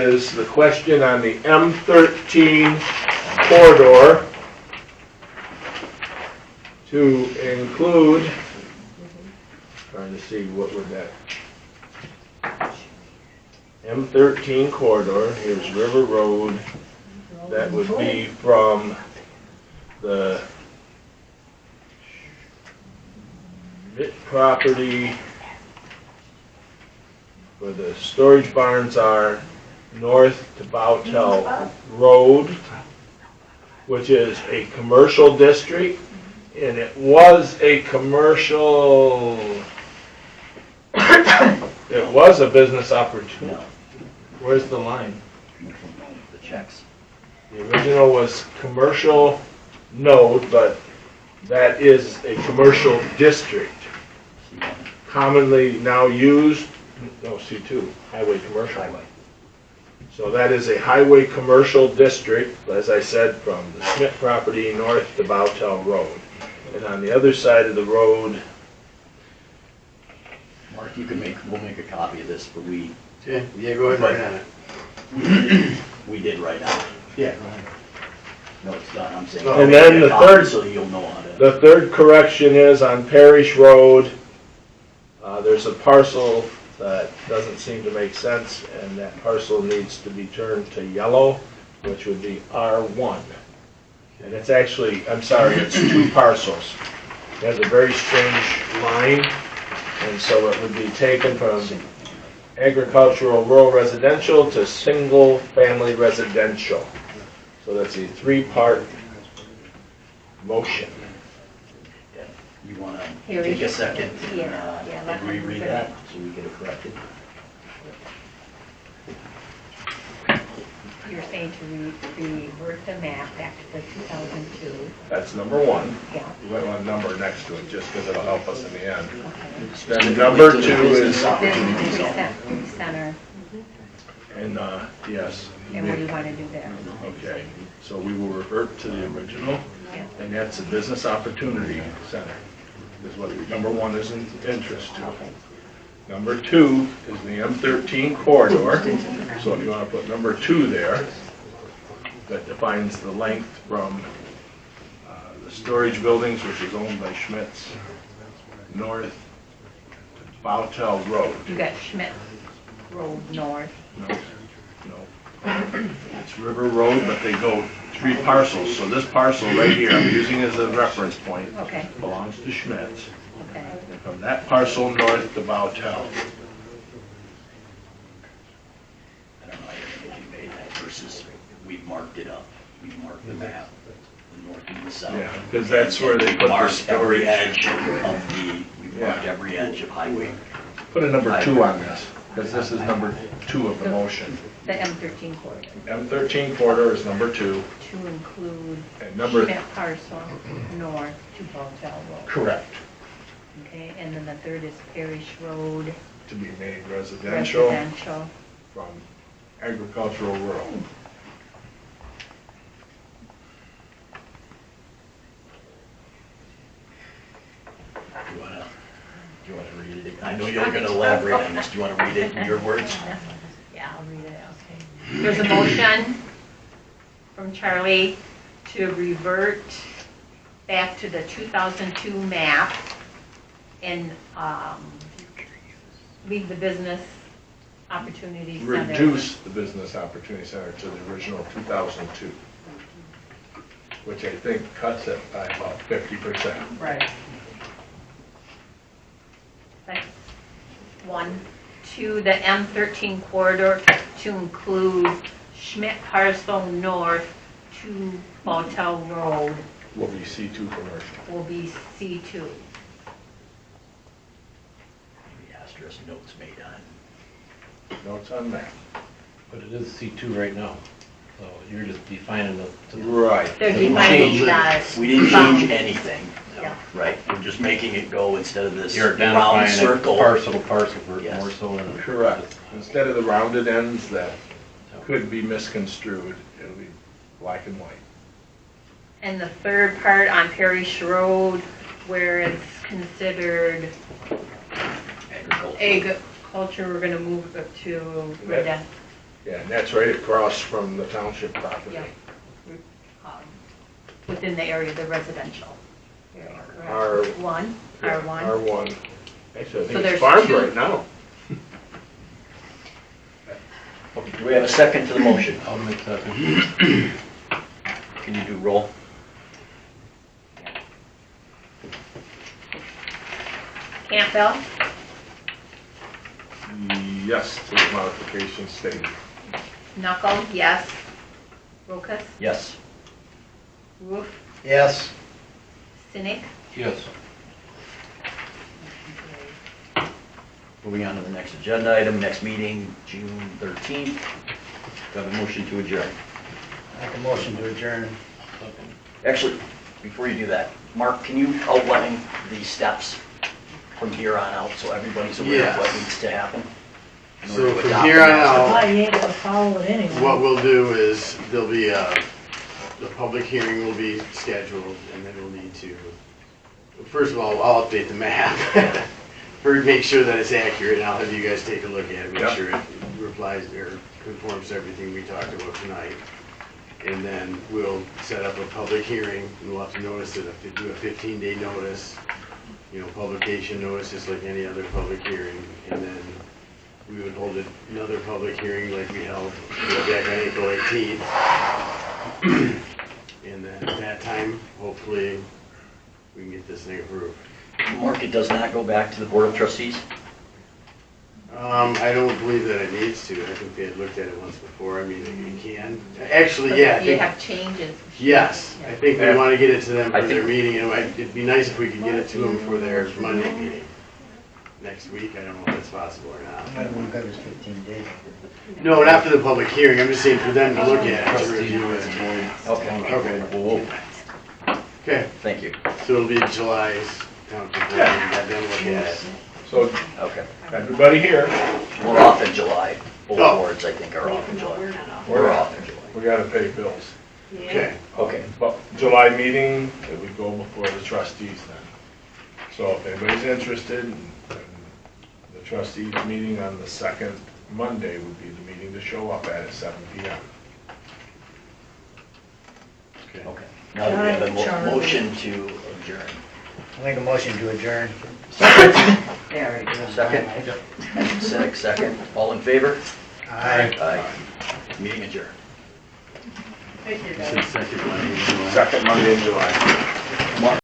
is the question on the M13 corridor to include, trying to see what would that, M13 corridor, here's River Road, that would be from the Schmidt property where the storage barns are, north to Bowtell Road, which is a commercial district, and it was a commercial, it was a business opportunity. Where's the line? The checks. The original was commercial node, but that is a commercial district. Commonly now used, no, C2, highway commercial. Highway. So that is a highway commercial district, as I said, from the Schmidt property north to Bowtell Road. And on the other side of the road, Mark, you can we'll make a copy of this, but we Yeah, go ahead and write on it. we did write out. Yeah, go ahead. No, it's done, I'm saying. And we'll then make a the copy third- So you'll know on it. the third correction is on Parish Road. There's a parcel that doesn't seem to make sense, and that parcel needs to be turned to yellow, which would be R1. And it's actually, I'm sorry, it's two parcels. It has a very strange line, and so it would be taken from agricultural rural residential to single family residential. So that's a three-part motion. You want to Here, take you- a second yeah, let and me reread read that it. so we get it corrected? You're saying to revert the map back to the 2002. That's number one. Yeah. You might want a number next to it, just because it'll help us in the end. Okay. Then number two is, Business center. and, yes. And what do you want to do there? Okay, so we will revert to the original, Yeah. and that's a business opportunity center, is what number one is in interest to. Okay. Number two is the M13 corridor, so if you want to put number two there, that defines the length from the storage buildings, which is owned by Schmitz, north to Bowtell Road. You got Schmidt Road North. No, no. It's River Road, but they go three parcels, so this parcel right here, I'm using as a reference point, Okay. belongs to Schmitz. Okay. And from that parcel north to Bowtell. I don't know if you made that versus we've marked it up. We've marked the map, the north and the south. Yeah, because that's where they put the Marked every storage. edge of we've marked Yeah. every edge of highway. Put a number two on this, because this is number two of the motion. The M13 corridor M13 corridor is number two, to include and number, Schmidt parcel north to Bowtell Road. correct, Okay, and then the third is Parish Road to be made residential residential. from agricultural rural. Do you want to read it? I know you're going to elaborate on this. Do you want to read it in your words? Yeah, I'll read it, okay. There's a motion from Charlie to revert back to the 2002 map and leave the business opportunity center. Reduce the business opportunity center to the original 2002, which I think cuts it by about 50%. Right. That's one. Two, the M13 corridor to include Schmidt parcel north to Bowtell Road Will be C2 commercial. will be C2. Maybe asterisk notes made on. Notes on that. But it is C2 right now, so you're just defining the. Right. They're We defining changed- that. We didn't change anything, Yeah. right? We're just making it go instead of this You're round identifying it circle. parcel to parcel for Yes. more so in. Correct. Instead of the rounded ends that could be misconstrued, it'll be black and white. And the third part on Parish Road where it's considered Agriculture. agriculture, we're gonna move it to Yeah, and that's right across from the township property. Yeah. Um, Within the area of the residential area, correct? R- R1, Yeah, R1. R1. Actually, I So think there's it's farmed two- right now. Okay, do we have a second to the motion? I'll make that. Can you do roll? Campbell, Yes, to the modification stated. Knuckle, yes. Rokas, Yes. Roof, Yes. Cynic. Yes. Moving on to the next agenda item, next meeting, June 13th. Do I have a motion to adjourn? Make a motion to adjourn. Actually, before you do that, Mark, can you outline the steps from here on out so everybody's aware of what Yes. needs to happen? in order So to from adopt here the on master out, plan? you ain't gonna follow it anyway. what we'll do is, there'll be the public hearing will be scheduled, and then we'll need to, first of all, I'll update the map. First, make sure that it's accurate, and I'll have you guys take a look at it, make Yep. sure it replies or conforms to everything we talked about tonight. And then we'll set up a public hearing, and we'll have to notice it, do a 15-day notice, publication notice, just like any other public hearing. And then we would hold another public hearing like we held back on April 18th. And then at that time, hopefully, we can get this thing approved. Mark, it does not go back to the Board of Trustees? I don't believe that it needs to. I think they had looked at it once before. I mean, it can. Actually, yeah, I You think, have changes. yes, I think we want to get it to them I for their think- meeting. And it'd be nice if we could get it to them for their Monday meeting next week. I don't know if that's possible or not. I don't want to cover 15 days. No, not for the public hearing. I'm just saying for them to look at it, to review it. Okay, Okay. Okay, thank you. so it'll be July's township board, and have them look at it. So Okay. everybody here, We're off in July. Both Oh. boards, I think, are off in No, we're July. not off. We're off in July. we gotta pay bills. Okay. Okay. But July meeting, it would go before the trustees then. So if anybody's interested, then the trustees meeting on the second Monday would be the meeting to show up at 7 PM. Okay. Now do we have a Charlie. motion to adjourn? I make a motion to adjourn. Second? Cynic, second. All in favor? Aye. Aye. Meeting adjourned. Second Monday in July. Second Monday in July.